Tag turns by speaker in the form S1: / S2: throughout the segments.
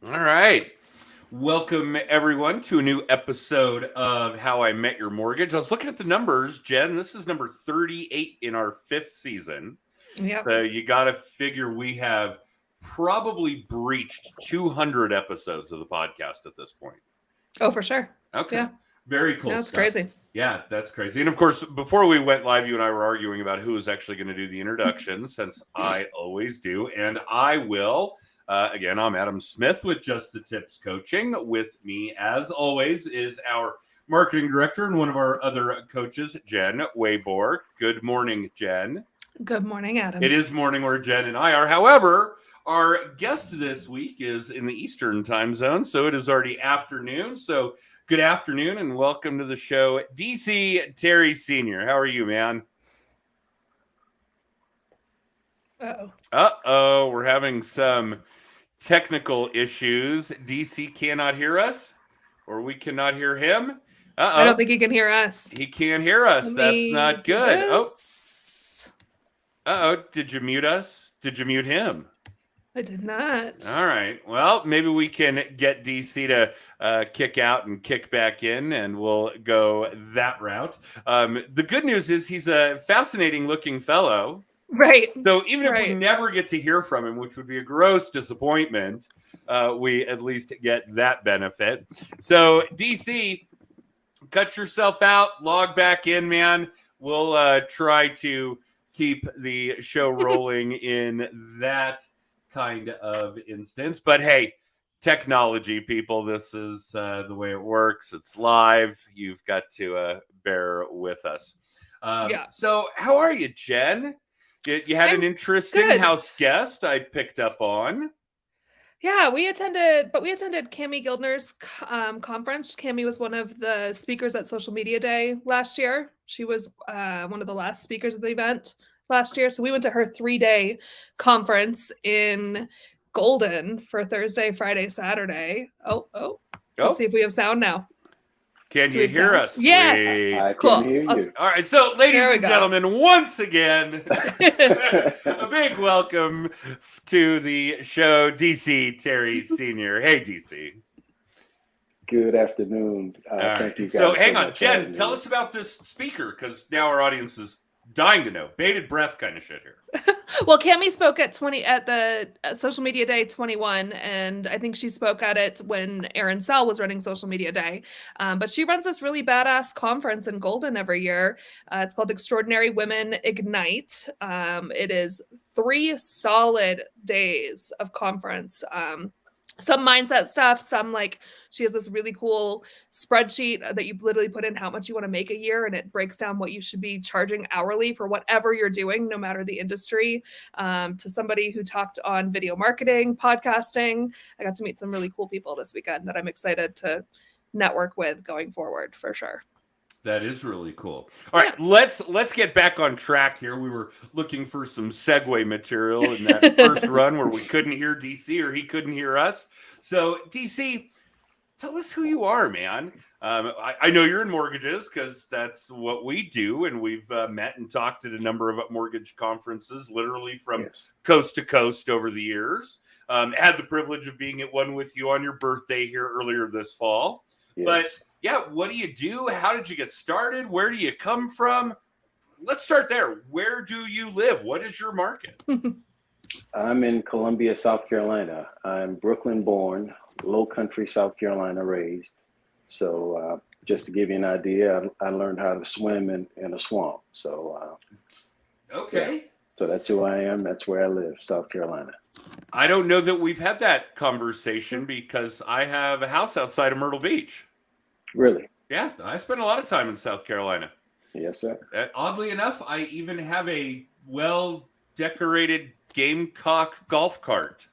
S1: All right. Welcome, everyone, to a new episode of How I Met Your Mortgage. I was looking at the numbers, Jen. This is number 38 in our fifth season.
S2: Yep.
S1: So you got to figure we have probably breached 200 episodes of the podcast at this point.
S2: Oh, for sure.
S1: Okay.
S2: Yeah.
S1: Very cool
S2: That's
S1: stuff.
S2: crazy.
S1: Yeah, that's crazy. And of course, before we went live, you and I were arguing about who is actually going to do the introduction, since I always do, and I will. Again, I'm Adam Smith with Just the Tips Coaching. With me, as always, is our marketing director and one of our other coaches, Jen Waybor. Good morning, Jen.
S2: Good morning, Adam.
S1: It is morning where Jen and I are. However, our guest this week is in the Eastern time zone, so it is already afternoon. So good afternoon and welcome to the show, DC Terry Sr. How are you, man?
S2: Uh-oh.
S1: We're having some technical issues. DC cannot hear us, or we cannot hear him.
S2: I don't think he can hear us.
S1: He can't hear us. That's not good. Did you mute us? Did you mute him?
S2: I did not.
S1: All right. Well, maybe we can get DC to kick out and kick back in, and we'll go that route. The good news is he's a fascinating looking fellow.
S2: Right.
S1: So even if we never get to hear from him, which would be a gross disappointment, we at least get that benefit. So DC, cut yourself out, log back in, man. We'll try to keep the show rolling in that kind of instance. But hey, technology, people, this is the way it works. It's live. You've got to bear with us. So how are you, Jen? You had an interesting house guest I picked up on.
S2: Yeah, we attended Cami Gildner's conference. Cami was one of the speakers at Social Media Day last year. She was one of the last speakers of the event last year. So we went to her 3-day conference in Golden for Thursday, Friday, Saturday. Oh. Let's see if we have sound now.
S1: Can you hear us?
S2: Yes.
S3: I can hear you.
S1: All right. So, ladies and gentlemen, once again, a big welcome to the show, DC Terry Sr. Hey, DC.
S3: Good afternoon. Thank you guys.
S1: So, hang on, Jen, tell us about this speaker, because now our audience is dying to know. Bated breath kind of shit here.
S2: Well, Cami spoke at the Social Media Day 21, and I think she spoke at it when Aaron Sell was running Social Media Day. But she runs this really badass conference in Golden every year. It's called Extraordinary Women Ignite. It is 3 solid days of conference. Some mindset stuff, some she has this really cool spreadsheet that you literally put in how much you want to make a year, and it breaks down what you should be charging hourly for whatever you're doing, no matter the industry. To somebody who talked on video marketing, podcasting. I got to meet some really cool people this weekend that I'm excited to network with going forward for sure.
S1: That is really cool. All right, let's get back on track here. We were looking for some segue material in that first run where we couldn't hear DC or he couldn't hear us. So, DC, tell us who you are, man. I know you're in mortgages because that's what we do, and we've met and talked at a number of mortgage conferences, literally from coast to coast over the years. Had the privilege of being at one with you on your birthday here earlier this fall.
S3: Yes.
S1: But yeah, what do you do? How did you get started? Where do you come from? Let's start there. Where do you live? What is your market?
S3: I'm in Columbia, South Carolina. I'm Brooklyn born, Low Country, South Carolina raised. So just to give you an idea, I learned how to swim in a swamp. So
S1: okay.
S3: Yeah. So that's who I am. That's where I live, South Carolina.
S1: I don't know that we've had that conversation because I have a house outside of Myrtle Beach.
S3: Really?
S1: Yeah, I spent a lot of time in South Carolina.
S3: Yes, sir.
S1: Oddly enough, I even have a well-decorated Gamecock golf cart.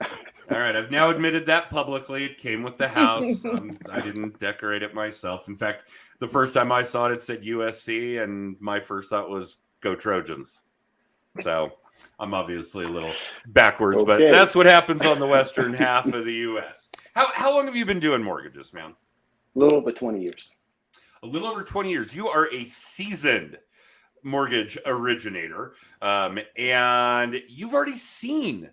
S1: All right, I've now admitted that publicly. It came with the house. I didn't decorate it myself. In fact, the first time I saw it, it said USC, and my first thought was, go Trojans. So I'm obviously a little backwards, but that's what happens on the western half of the U.S. How long have you been doing mortgages, man?
S3: A little over 20 years.
S1: A little over 20 years. You are a seasoned mortgage originator, and you've already seen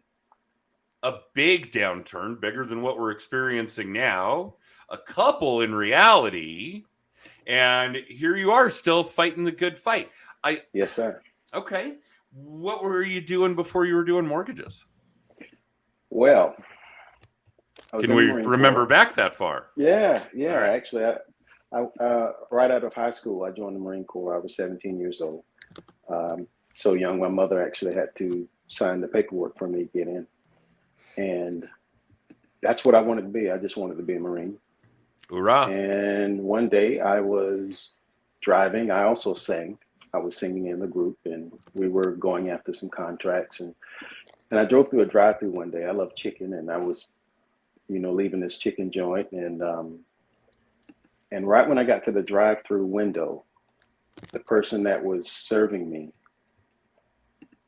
S1: a big downturn, bigger than what we're experiencing now, a couple in reality, and here you are still fighting the good fight.
S3: Yes, sir.
S1: Okay. What were you doing before you were doing mortgages?
S3: Well, I was
S1: Can
S3: in the
S1: we
S3: Marine
S1: remember
S3: Corps.
S1: back that far?
S3: Yeah.
S1: All right.
S3: Actually, I right out of high school, I joined the Marine Corps. I was 17 years old. So young, my mother actually had to sign the paperwork for me to get in. And that's what I wanted to be. I just wanted to be a Marine.
S1: Hoorah.
S3: And one day I was driving. I also sang. I was singing in the group, and we were going after some contracts. And I drove through a drive-through one day. I love chicken, and I was, leaving this chicken joint. And right when I got to the drive-through window, the person that was serving me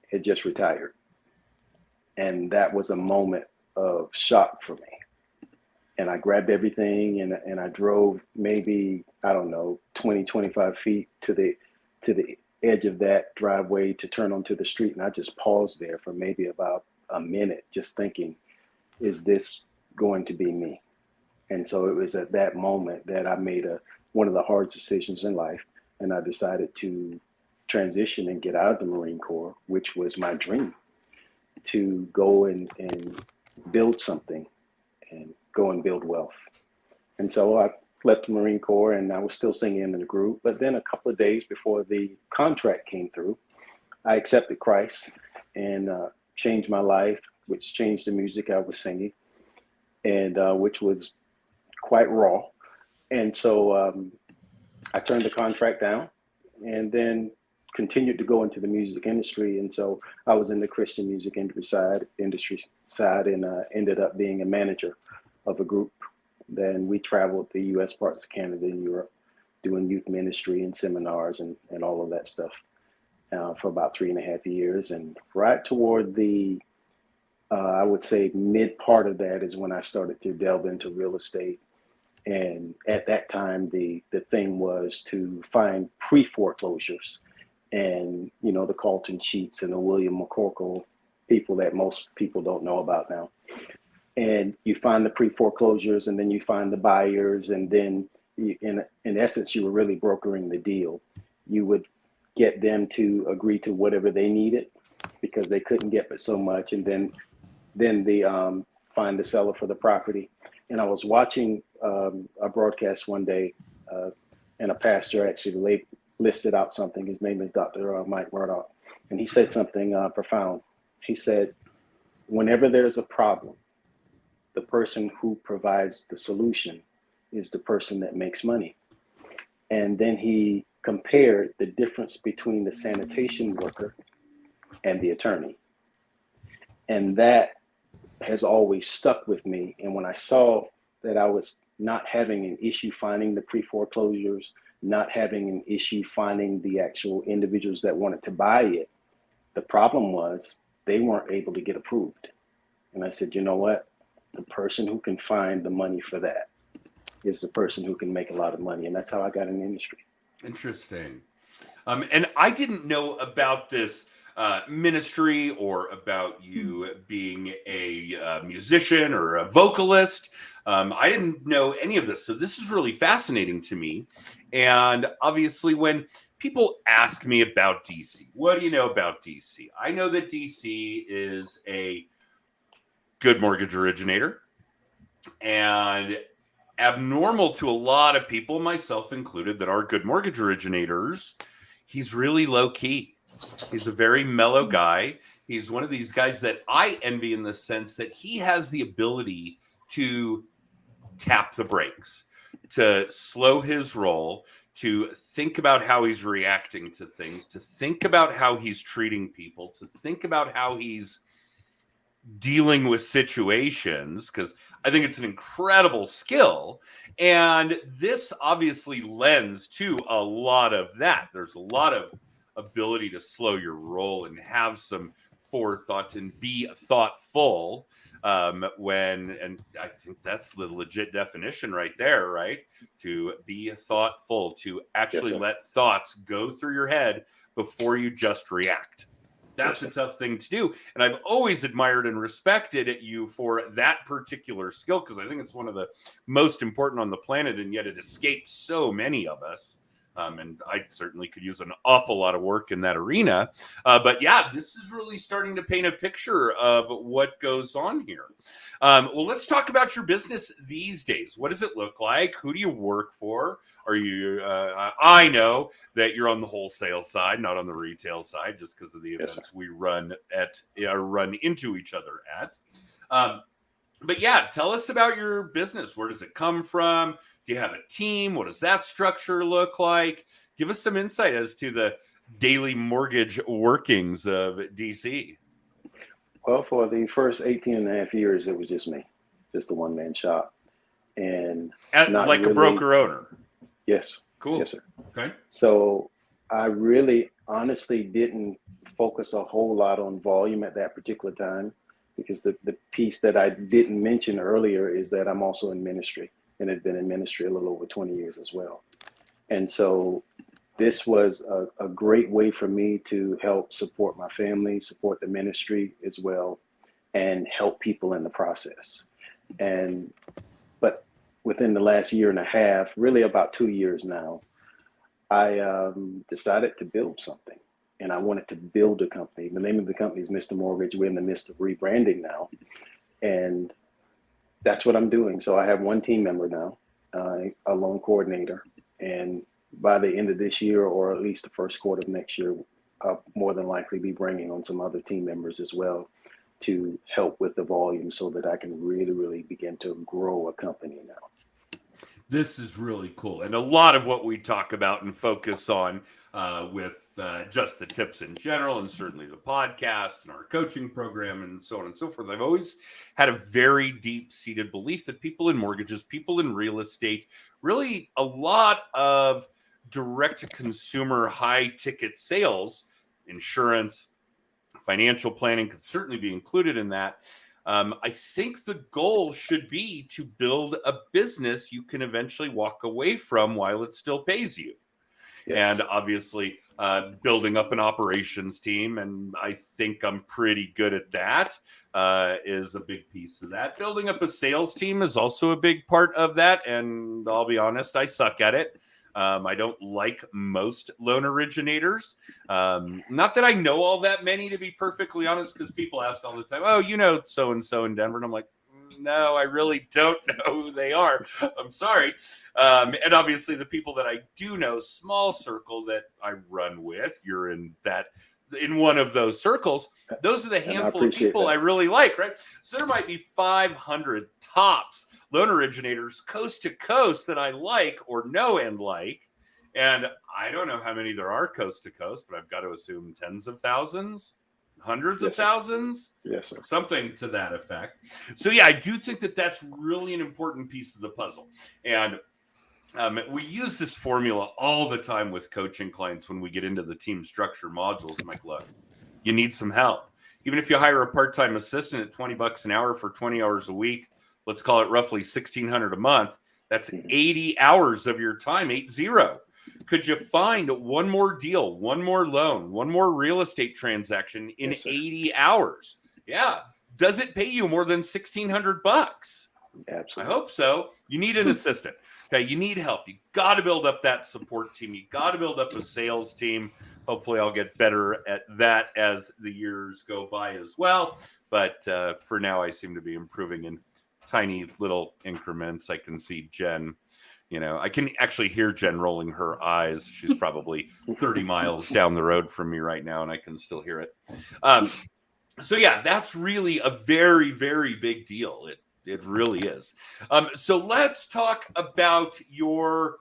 S3: had just retired. And that was a moment of shock for me. And I grabbed everything and I drove maybe, I don't know, 20, 25 feet to the edge of that driveway to turn onto the street. And I just paused there for maybe about a minute, just thinking, is this going to be me? And so it was at that moment that I made one of the hard decisions in life. And I decided to transition and get out of the Marine Corps, which was my dream, to go and build something and go and build wealth. And so I left the Marine Corps, and I was still singing in the group. But then a couple of days before the contract came through, I accepted Christ and changed my life, which changed the music I was singing, and which was quite raw. And so I turned the contract down and then continued to go into the music industry. And so I was in the Christian music industry side and ended up being a manager of a group. Then we traveled the US, parts of Canada and Europe, doing youth ministry and seminars and all of that stuff for about 3.5 years. And right toward the, I would say mid part of that is when I started to delve into real estate. And at that time, the thing was to find pre-foreclosures and, the Carlton Sheets and the William McCorkle people that most people don't know about now. And you find the pre-foreclosures, and then you find the buyers, and then in essence, you were really brokering the deal. You would get them to agree to whatever they needed because they couldn't get but so much, and then the find the seller for the property. And I was watching a broadcast one day, and a pastor actually listed out something. His name is Dr. Mike Murdoch, and he said something profound. He said, whenever there's a problem, the person who provides the solution is the person that makes money. And then he compared the difference between the sanitation worker and the attorney. And that has always stuck with me. And when I saw that I was not having an issue finding the pre-foreclosures, not having an issue finding the actual individuals that wanted to buy it, the problem was they weren't able to get approved. And I said, you know what? The person who can find the money for that is the person who can make a lot of money. And that's how I got in the industry.
S1: Interesting. And I didn't know about this ministry or about you being a musician or a vocalist. I didn't know any of this. So this is really fascinating to me. And obviously, when people ask me about DC, what do you know about DC? I know that DC is a good mortgage originator, and abnormal to a lot of people, myself included, that are good mortgage originators, he's really low key. He's a very mellow guy. He's one of these guys that I envy in the sense that he has the ability to tap the brakes, to slow his roll, to think about how he's reacting to things, to think about how he's treating people, to think about how he's dealing with situations, because I think it's an incredible skill. And this obviously lends to a lot of that. There's a lot of ability to slow your roll and have some forethought and be thoughtful and I think that's the legit definition right there, right? To be thoughtful, to actually let thoughts go through your head before you just react. That's a tough thing to do. And I've always admired and respected you for that particular skill, because I think it's one of the most important on the planet, and yet it escapes so many of us. And I certainly could use an awful lot of work in that arena. But yeah, this is really starting to paint a picture of what goes on here. Well, let's talk about your business these days. What does it look like? Who do you work for? Are you, I know that you're on the wholesale side, not on the retail side, just because of the events we run into each other at. But yeah, tell us about your business. Where does it come from? Do you have a team? What does that structure look like? Give us some insight as to the daily mortgage workings of DC.
S3: Well, for the first 18 and a half years, it was just me, just a one-man shop. And
S1: like a broker owner?
S3: Yes.
S1: Cool.
S3: Yes, sir.
S1: Okay.
S3: So I really honestly didn't focus a whole lot on volume at that particular time, because the piece that I didn't mention earlier is that I'm also in ministry, and have been in ministry a little over 20 years as well. And so this was a great way for me to help support my family, support the ministry as well, and help people in the process. But within the last year and a half, really about 2 years now, I decided to build something. And I wanted to build a company. The name of the company is Mr. Mortgage. We're in the midst of rebranding now. And that's what I'm doing. So I have one team member now, a loan coordinator. And by the end of this year, or at least the first quarter of next year, I'll more than likely be bringing on some other team members as well to help with the volume, so that I can really, really begin to grow a company now.
S1: This is really cool. And a lot of what we talk about and focus on with just the tips in general, and certainly the podcast and our coaching program and so on and so forth. I've always had a very deep-seated belief that people in mortgages, people in real estate, really a lot of direct-to-consumer high-ticket sales, insurance, financial planning could certainly be included in that. I think the goal should be to build a business you can eventually walk away from while it still pays you. Yes. And obviously building up an operations team, and I think I'm pretty good at that, is a big piece of that. Building up a sales team is also a big part of that, and I'll be honest, I suck at it. I don't like most loan originators. Not that I know all that many, to be perfectly honest, because people ask all the time, oh, you know so-and-so in Denver. And I'm like, no, I really don't know who they are. I'm sorry. And obviously the people that I do know, small circle that I run with, you're in one of those circles. Those are the handful of people I really like, right? So there might be 500 tops loan originators coast to coast that I like or know and like. And I don't know how many there are coast to coast, but I've got to assume tens of thousands, hundreds of thousands,
S3: yes, sir.
S1: Something to that effect. So yeah, I do think that that's really an important piece of the puzzle. And we use this formula all the time with coaching clients when we get into the team structure modules. I'm like, look, you need some help. Even if you hire a part-time assistant at $20 an hour for 20 hours a week, let's call it roughly $1,600 a month. That's 80 hours of your time, 80. Could you find one more deal, one more loan, one more real estate transaction in 80 hours? Yeah. Does it pay you more than $1,600?
S3: Absolutely.
S1: I hope so. You need an assistant. Okay. You need help. You got to build up that support team. You got to build up a sales team. Hopefully I'll get better at that as the years go by as well. But for now, I seem to be improving in tiny little increments. I can see Jen, I can actually hear Jen rolling her eyes. She's probably 30 miles down the road from me right now, and I can still hear it. So yeah, that's really a very, very big deal. It really is. So let's talk about your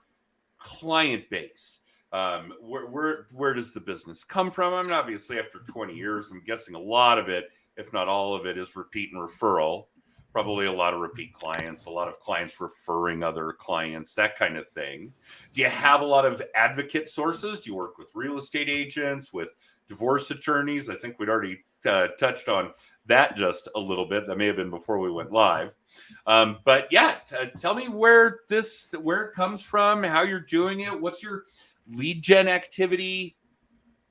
S1: client base. Where does the business come from? I mean, obviously after 20 years, I'm guessing a lot of it, if not all of it, is repeat and referral. Probably a lot of repeat clients, a lot of clients referring other clients, that kind of thing. Do you have a lot of advocate sources? Do you work with real estate agents, with divorce attorneys? I think we'd already touched on that just a little bit. That may have been before we went live. But yeah, tell me where it comes from, how you're doing it. What's your lead gen activity?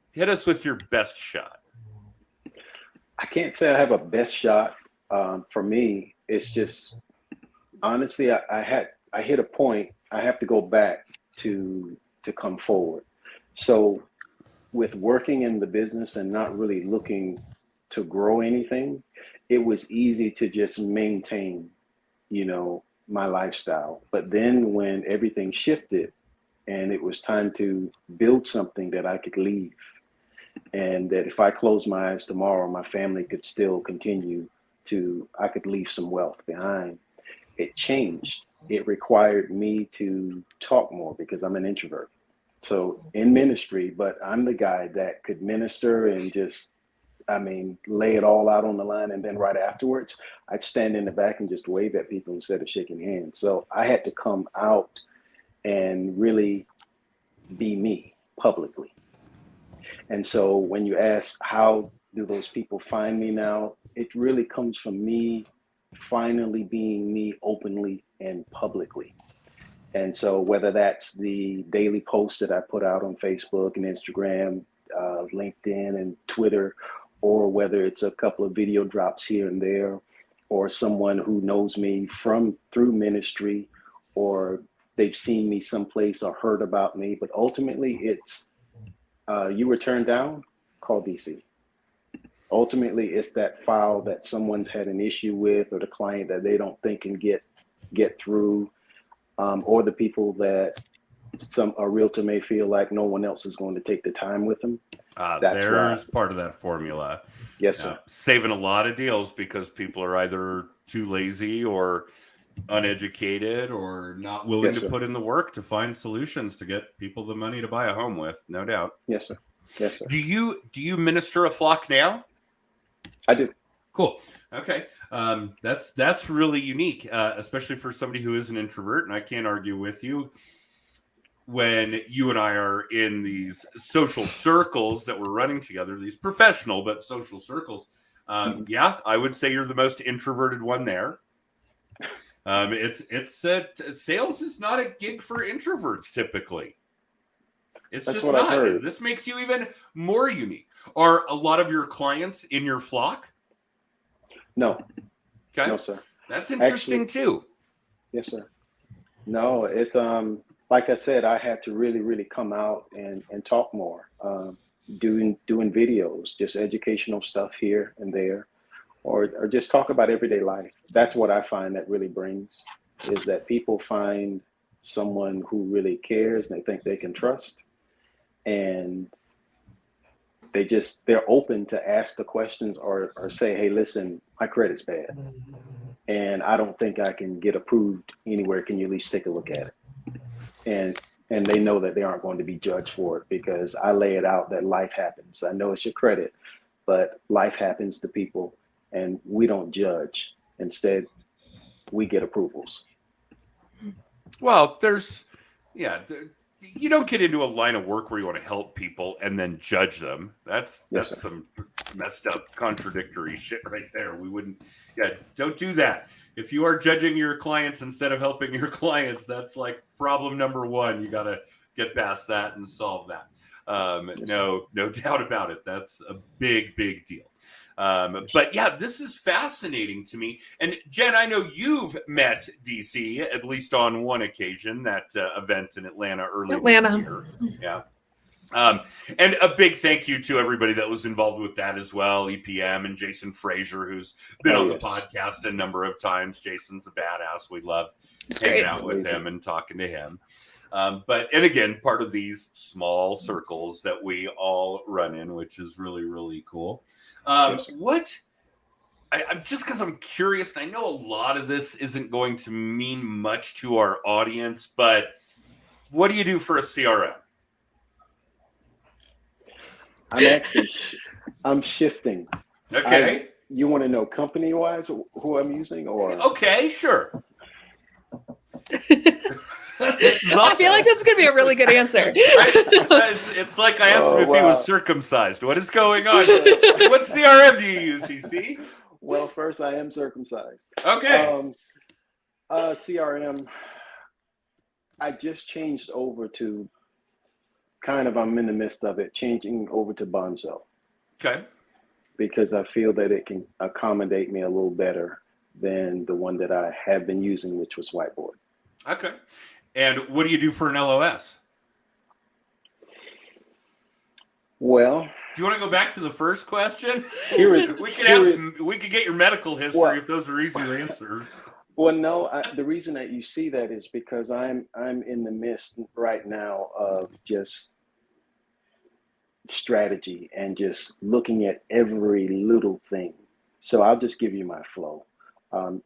S1: Hit us with your best shot.
S3: I can't say I have a best shot. For me, it's just honestly, I hit a point. I have to go back to come forward. So with working in the business and not really looking to grow anything, it was easy to just maintain, my lifestyle. But then when everything shifted and it was time to build something that I could leave, and that if I closed my eyes tomorrow, my family could still continue I could leave some wealth behind. It changed. It required me to talk more because I'm an introvert. So in ministry, but I'm the guy that could minister and just, lay it all out on the line. And then right afterwards, I'd stand in the back and just wave at people instead of shaking hands. So I had to come out and really be me publicly. And so when you ask, how do those people find me now? It really comes from me finally being me openly and publicly. And so whether that's the daily post that I put out on Facebook and Instagram, LinkedIn and Twitter, or whether it's a couple of video drops here and there, or someone who knows me through ministry, or they've seen me someplace or heard about me, but ultimately it's you were turned down, call DC. Ultimately, it's that file that someone's had an issue with, or the client that they don't think can get through, or the people that a realtor may feel like no one else is going to take the time with them.
S1: There's part of that formula.
S3: Yes, sir.
S1: Saving a lot of deals because people are either too lazy or uneducated or not willing to put in the work to find solutions to get people the money to buy a home with, no doubt.
S3: Yes, sir. Yes, sir.
S1: Do you minister a flock now?
S3: I do.
S1: Cool. Okay. That's really unique, especially for somebody who is an introvert, and I can't argue with you. When you and I are in these social circles that we're running together, these professional but social circles, yeah, I would say you're the most introverted one there. Sales is not a gig for introverts typically. It's
S3: That's
S1: just
S3: what
S1: not.
S3: I've heard.
S1: This makes you even more unique. Are a lot of your clients in your flock?
S3: No.
S1: Okay.
S3: No, sir.
S1: That's interesting
S3: Actually,
S1: too.
S3: Yes, sir. No, it's like I said, I had to really, really come out and talk more. Doing videos, just educational stuff here and there, or just talk about everyday life. That's what I find that really brings, is that people find someone who really cares and they think they can trust, and they're open to ask the questions or say, hey, listen, my credit's bad and I don't think I can get approved anywhere. Can you at least take a look at it? And they know that they aren't going to be judged for it because I lay it out that life happens. I know it's your credit, but life happens to people and we don't judge. Instead, we get approvals.
S1: Well, you don't get into a line of work where you want to help people and then judge them. That's some messed up contradictory shit right there. Don't do that. If you are judging your clients instead of helping your clients, that's like problem number one. You got to get past that and solve that. No doubt about it. That's a big, big deal. But yeah, this is fascinating to me. And Jen, I know you've met DC at least on one occasion, that event in Atlanta earlier this year. Yeah. And a big thank you to everybody that was involved with that as well. EPM and Jason Frazier, who's been on the podcast a number of times. Jason's a badass. We love hanging out with him and talking to him. And again, part of these small circles that we all run in, which is really, really cool. I'm just because I'm curious, and I know a lot of this isn't going to mean much to our audience, but what do you do for a CRM?
S3: I'm shifting.
S1: Okay.
S3: You want to know company wise who I'm using, or?
S1: Okay, sure.
S2: I feel like this is going to be a really good answer.
S1: It's like I asked him if he was circumcised. What is going on? What CRM do you use, DC?
S3: Well, first, I am circumcised.
S1: Okay.
S3: CRM, I just changed over to I'm in the midst of it, changing over to Bonzo.
S1: Okay.
S3: because I feel that it can accommodate me a little better than the one that I have been using, which was Whiteboard.
S1: Okay. And what do you do for an LOS?
S3: Well,
S1: do you want to go back to the first question? We could get your medical history if those are easier answers.
S3: Well, no, the reason that you see that is because I'm in the midst right now of just strategy and just looking at every little thing. So I'll just give you my flow.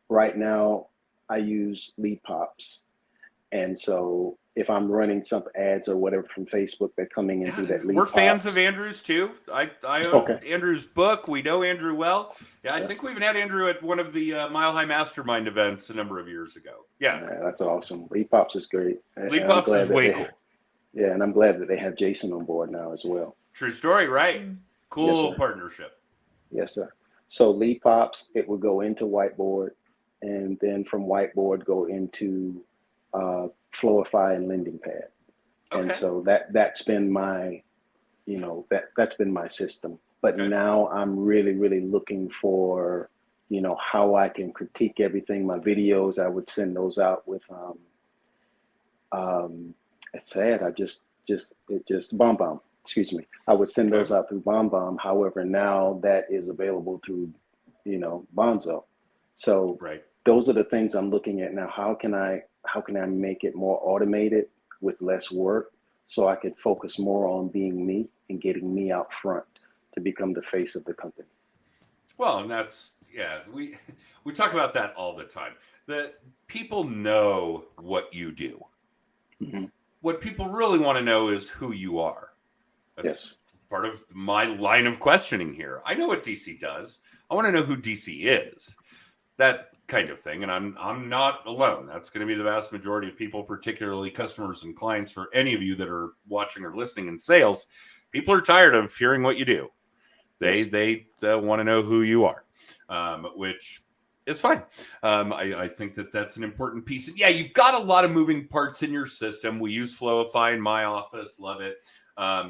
S3: Right now, I use Lead Pops. And so if I'm running some ads or whatever from Facebook that coming in through that Lead
S1: We're
S3: Pops,
S1: fans of Andrew's too. I own Andrew's book. We know Andrew well. Yeah, I think we even had Andrew at one of the Mile High Mastermind events a number of years ago. Yeah,
S3: that's awesome. Lead Pops is great.
S1: Lead Pops is way cool.
S3: Yeah, and I'm glad that they have Jason on board now as well.
S1: True story, right? Cool
S3: Yes,
S1: partnership.
S3: Yes, sir. So Lead Pops, it will go into Whiteboard, and then from Whiteboard go into Flowify and Lending Pad. Okay. And so that's been my, that's been my system. But now I'm really, really looking for, how I can critique everything. My videos, I would send those out with, it's sad. It just BombBomb. Excuse me. I would send those out through BombBomb. However, now that is available through, Bonzo. So those are the things I'm looking at now. How can I make it more automated with less work so I could focus more on being me and getting me out front to become the face of the company?
S1: Well, and that's, we talk about that all the time. The people know what you do. Mm-hmm. What people really want to know is who you are. That's part of my line of questioning here. I know what DC does. I want to know who DC is. That kind of thing. And I'm not alone. That's going to be the vast majority of people, particularly customers and clients, for any of you that are watching or listening in sales. People are tired of hearing what you do. They want to know who you are, which is fine. I think that's an important piece. And you've got a lot of moving parts in your system. We use Flowify in my office. Love it.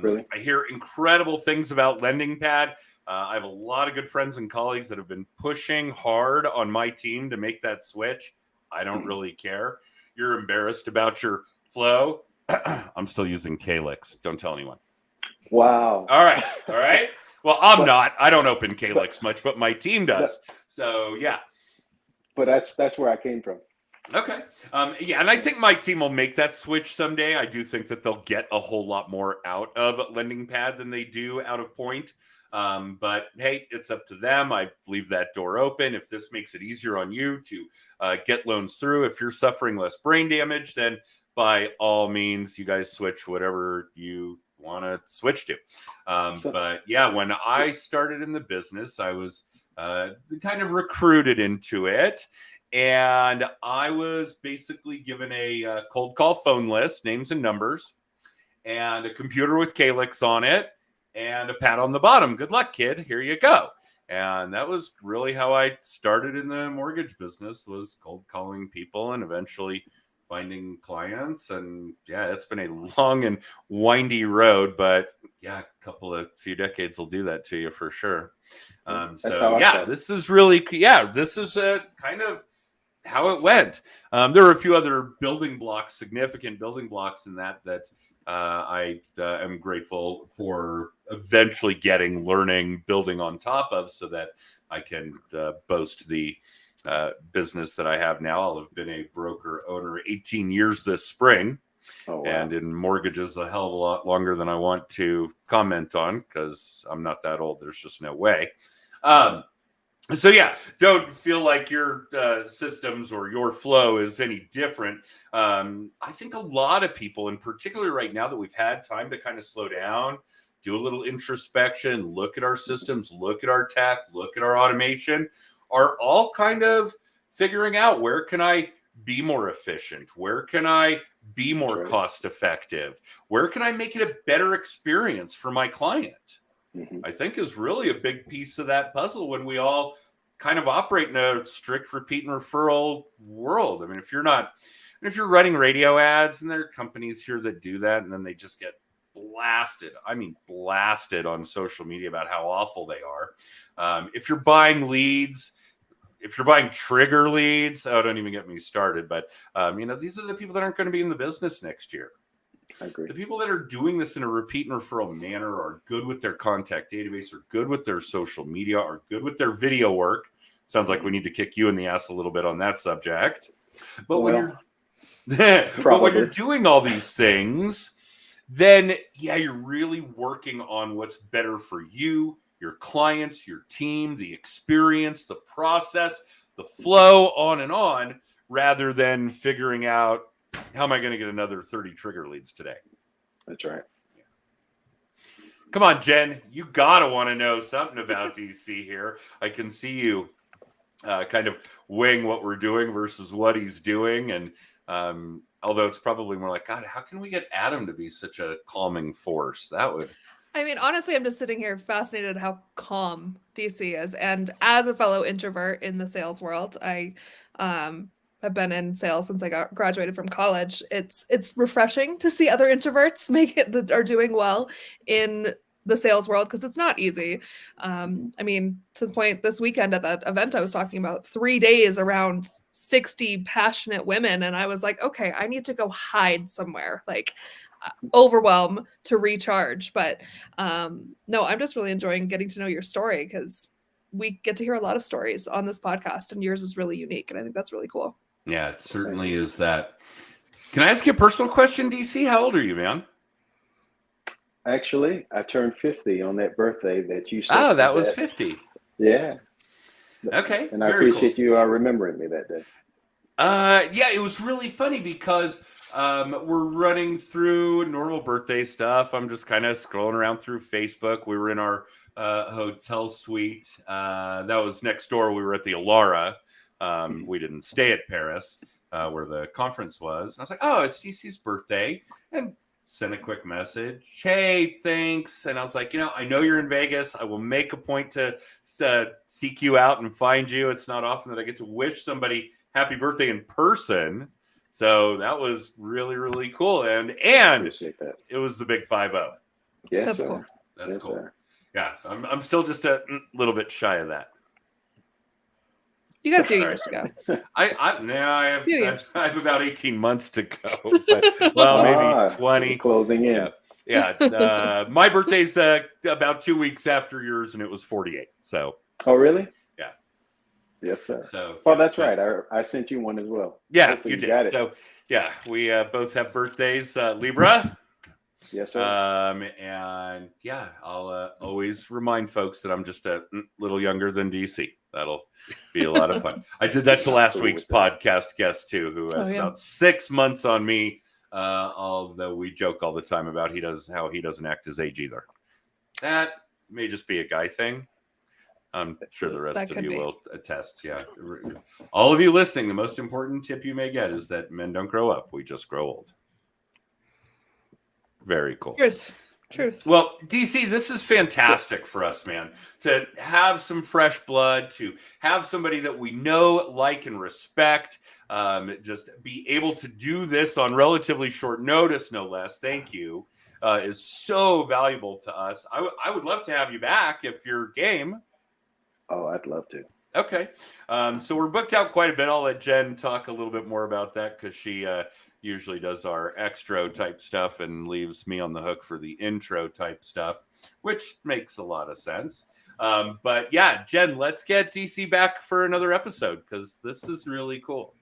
S3: Really?
S1: I hear incredible things about Lending Pad. I have a lot of good friends and colleagues that have been pushing hard on my team to make that switch. I don't really care. You're embarrassed about your flow. I'm still using Calyx. Don't tell anyone.
S3: Wow.
S1: All right. Well, I'm not. I don't open Calyx much, but my team does. So, yeah.
S3: But that's where I came from.
S1: Okay. And I think my team will make that switch someday. I do think that they'll get a whole lot more out of Lending Pad than they do out of Point. But hey, it's up to them. I leave that door open. If this makes it easier on you to get loans through, if you're suffering less brain damage, then by all means, you guys switch whatever you want to switch to. But when I started in the business, I was kind of recruited into it. And I was basically given a cold call phone list, names and numbers, and a computer with Calyx on it, and a pat on the bottom. Good luck, kid. Here you go. And that was really how I started in the mortgage business, was cold calling people and eventually finding clients. And it's been a long and windy road, but few decades will do that to you for sure. This is really, this is a kind of how it went. There are a few other significant building blocks in that I am grateful for eventually learning, building on top of, so that I can boast the business that I have now. I'll have been a broker owner 18 years this spring. Oh, wow. And in mortgages a hell of a lot longer than I want to comment on, because I'm not that old. There's just no way. Don't feel like your systems or your flow is any different. I think a lot of people, and particularly right now that we've had time to kind of slow down, do a little introspection, look at our systems, look at our tech, look at our automation, are all kind of figuring out, where can I be more efficient? Where can I be more cost effective? Where can I make it a better experience for my client? Mm-hmm. I think is really a big piece of that puzzle when we all kind of operate in a strict repeat and referral world. I mean, if you're running radio ads, and there are companies here that do that, and then they just get blasted. I mean, blasted on social media about how awful they are. If you're buying leads, if you're buying trigger leads, oh, don't even get me started. But, these are the people that aren't going to be in the business next year.
S3: I agree.
S1: The people that are doing this in a repeat and referral manner are good with their contact database, are good with their social media, are good with their video work. Sounds like we need to kick you in the ass a little bit on that subject. But when you're doing all these things, then you're really working on what's better for you, your clients, your team, the experience, the process, the flow, on, rather than figuring out, how am I going to get another 30 trigger leads today?
S3: That's right.
S1: Come on, Jen. You got to want to know something about DC here. I can see you kind of weighing what we're doing versus what he's doing. And although it's probably more like, God, how can we get Adam to be such a calming force? That would...
S2: I mean, honestly, I'm just sitting here fascinated at how calm DC is. And as a fellow introvert in the sales world, I have been in sales since I graduated from college. It's refreshing to see other introverts make it that are doing well in the sales world, because it's not easy. I mean, to the point this weekend at that event I was talking about, 3 days around 60 passionate women, and I was like, okay, I need to go hide somewhere, like overwhelm to recharge. But no, I'm just really enjoying getting to know your story, because we get to hear a lot of stories on this podcast, and yours is really unique, and I think that's really cool.
S1: Yeah, it certainly is that. Can I ask you a personal question, DC? How old are you, man?
S3: Actually, I turned 50 on that birthday that you said.
S1: Oh, that was 50.
S3: Yeah.
S1: Okay.
S3: And I appreciate you remembering me that day.
S1: Yeah, it was really funny because we're running through normal birthday stuff. I'm just kind of scrolling around through Facebook. We were in our hotel suite. That was next door. We were at the Alara. We didn't stay at Paris, where the conference was. And I was like, oh, it's DC's birthday. And sent a quick message. Hey, thanks. And I was like, I know you're in Vegas. I will make a point to seek you out and find you. It's not often that I get to wish somebody happy birthday in person. So that was really, really cool. And
S3: Appreciate that.
S1: It was the big 5-0.
S3: Yes,
S2: That's
S3: sir.
S2: cool.
S1: That's
S3: Yes,
S1: cool.
S3: sir.
S1: Yeah, I'm still just a little bit shy of that.
S2: You got a few years to go.
S1: I have about 18 months to go. But, well, maybe 20.
S3: Closing in.
S1: Yeah. My birthday's about 2 weeks after yours, and it was 48. So.
S3: Oh, really?
S1: Yeah.
S3: Yes, sir.
S1: So.
S3: Oh, that's right. I sent you one as well.
S1: Yeah,
S3: Hopefully
S1: you did.
S3: got it.
S1: So, yeah, we both have birthdays. Libra.
S3: Yes, sir.
S1: And yeah, I'll always remind folks that I'm just a little younger than DC. That'll be a lot of fun. I did that to last week's podcast guest too, who has about 6 months on me. Although we joke all the time about how he doesn't act his age either. That may just be a guy thing. I'm sure the rest of you will attest. Yeah. All of you listening, the most important tip you may get is that men don't grow up. We just grow old. Very cool.
S2: Truth.
S1: Well, DC, this is fantastic for us, man, to have some fresh blood, to have somebody that we know, like, and respect, just be able to do this on relatively short notice, no less. Thank you. Is so valuable to us. I would love to have you back if you're game.
S3: Oh, I'd love to.
S1: Okay. So we're booked out quite a bit. I'll let Jen talk a little bit more about that, because she usually does our extro type stuff and leaves me on the hook for the intro type stuff, which makes a lot of sense. But yeah, Jen, let's get DC back for another episode, because this is really cool.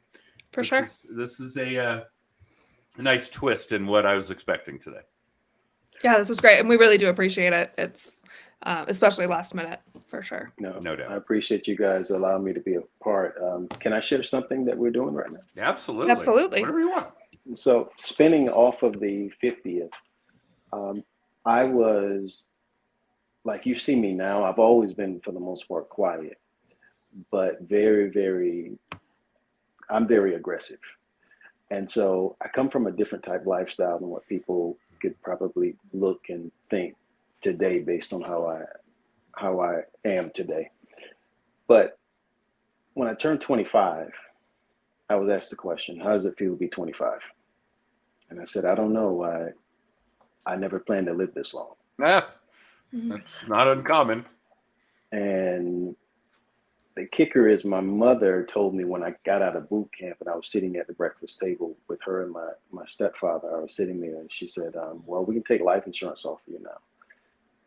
S1: This is a nice twist in what I was expecting today.
S2: Yeah, this was great. And we really do appreciate it. It's especially last minute, for sure.
S3: No
S1: doubt.
S3: I appreciate you guys allowing me to be a part. Can I share something that we're doing right now?
S1: Absolutely. Whatever you want.
S3: So spinning off of the 50th, I was, like you see me now, I've always been, for the most part, quiet, but I'm very aggressive. And so I come from a different type of lifestyle than what people could probably look and think today based on how I am today. But when I turned 25, I was asked the question, how does it feel to be 25? And I said, I don't know. I never planned to live this long.
S1: Yeah,
S2: Mhm.
S1: that's not uncommon.
S3: And the kicker is my mother told me when I got out of boot camp and I was sitting at the breakfast table with her and my stepfather, I was sitting there and she said, well, we can take life insurance off for you now.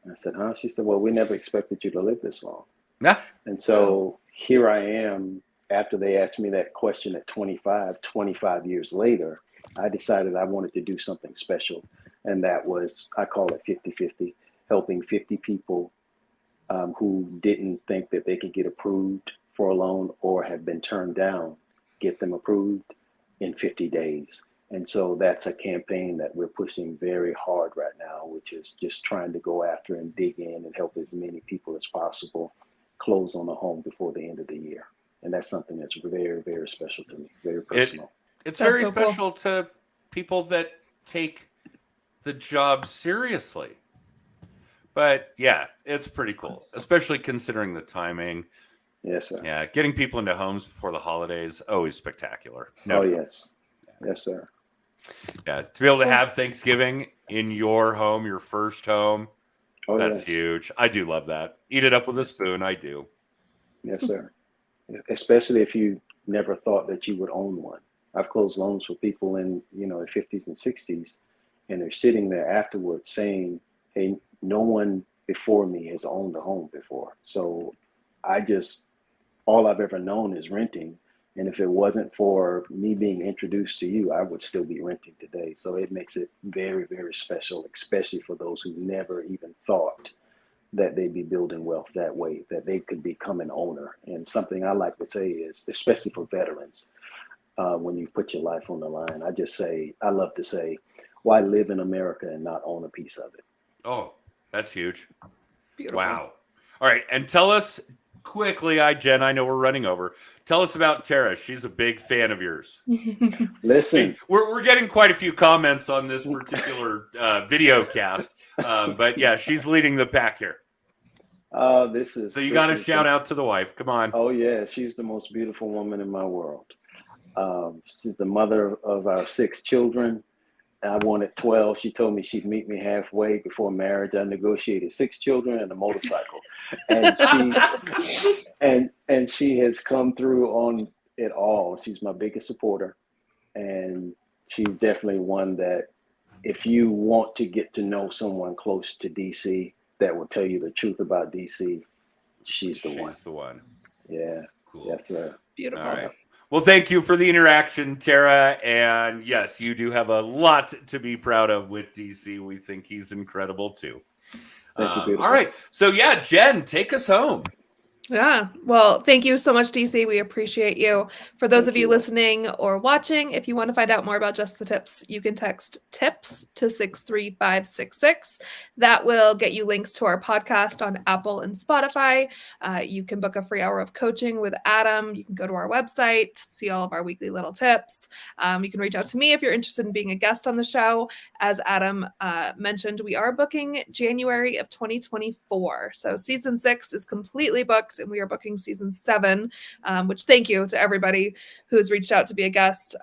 S3: And I said, huh? She said, well, we never expected you to live this long.
S1: Yeah.
S3: And so here I am, after they asked me that question at 25 years later, I decided I wanted to do something special. And that was, I call it 50-50, helping 50 people who didn't think that they could get approved for a loan or have been turned down, get them approved in 50 days. And so that's a campaign that we're pushing very hard right now, which is just trying to go after and dig in and help as many people as possible close on a home before the end of the year. And that's something that's very, very special to me, very personal.
S1: It's
S2: That's
S1: very
S2: so cool.
S1: special to people that take the job seriously. But yeah, it's pretty cool, especially considering the timing.
S3: Yes, sir.
S1: Yeah, getting people into homes before the holidays, always spectacular.
S3: Oh,
S1: doubt.
S3: yes. Yes, sir.
S1: Yeah, to be able to have Thanksgiving in your home, your first home,
S3: Oh,
S1: that's
S3: yes.
S1: huge. I do love that. Eat it up with a spoon. I do.
S3: Yes, sir. Especially if you never thought that you would own one. I've closed loans for people in, their 50s and 60s, and they're sitting there afterwards saying, hey, no one before me has owned a home before. So all I've ever known is renting. And if it wasn't for me being introduced to you, I would still be renting today. So it makes it very, very special, especially for those who never even thought that they'd be building wealth that way, that they could become an owner. And something I like to say is, especially for veterans, when you put your life on the line, I love to say, why live in America and not own a piece of it?
S1: Oh, that's huge.
S2: Beautiful.
S1: Wow. All right. And tell us quickly, Jen, I know we're running over. Tell us about Tara. She's a big fan of yours.
S3: Listen,
S1: We're getting quite a few comments on this particular video cast. But yeah, she's leading the pack here. So you got to shout out to the wife. Come on.
S3: Oh, yeah. She's the most beautiful woman in my world. She's the mother of our 6 children. I wanted 12. She told me she'd meet me halfway before marriage. I negotiated 6 children and a motorcycle, and she has come through on it all. She's my biggest supporter, and she's definitely one that, if you want to get to know someone close to DC that will tell you the truth about DC, she's the one.
S1: She's the one.
S3: Yeah.
S1: Cool.
S3: Yes, sir.
S2: Beautiful.
S1: All right. Well, thank you for the interaction, Tara. And yes, you do have a lot to be proud of with DC. We think he's incredible too.
S3: Thank you, beautiful.
S1: All right. So yeah, Jen, take us home.
S2: Yeah. Well, thank you so much, DC. We appreciate you. For those
S3: Thank
S2: of you
S3: you.
S2: listening or watching, if you want to find out more about Just the Tips, you can text TIPS to 63566. That will get you links to our podcast on Apple and Spotify. You can book a free hour of coaching with Adam. You can go to our website, see all of our weekly little tips. You can reach out to me if you're interested in being a guest on the show. As Adam mentioned, we are booking January of 2024. So season 6 is completely booked, and we are booking season 7, which thank you to everybody who's reached out to be a guest.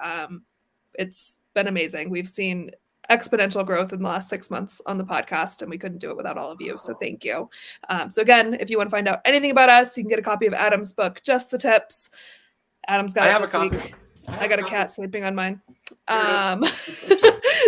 S2: It's been amazing. We've seen exponential growth in the last 6 months on the podcast, and we couldn't do it without all of you. So thank you. So again, if you want to find out anything about us, you can get a copy of Adam's book, Just the Tips. Adam's got
S1: I
S2: it
S1: have a
S2: this
S1: copy.
S2: week. I got a cat sleeping on mine.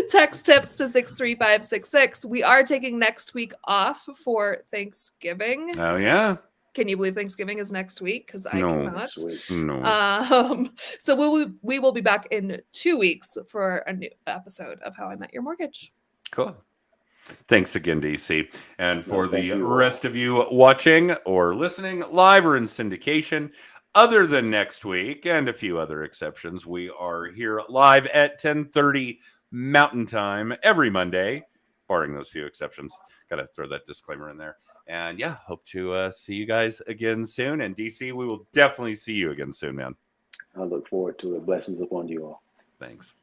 S2: Text TIPS to 63566. We are taking next week off for Thanksgiving.
S1: Oh yeah.
S2: Can you believe Thanksgiving is next week? Because I
S1: No.
S2: cannot.
S3: Sweet.
S1: No.
S2: So we will be back in 2 weeks for a new episode of How I Met Your Mortgage.
S1: Cool. Thanks again, DC. And for
S3: No, thank
S1: the
S3: you.
S1: rest of you watching or listening live or in syndication, other than next week and a few other exceptions, we are here live at 10:30 Mountain Time every Monday, barring those few exceptions. Got to throw that disclaimer in there. And yeah, hope to see you guys again soon. And DC, we will definitely see you again soon, man.
S3: I look forward to it. Blessings upon you all.
S1: Thanks.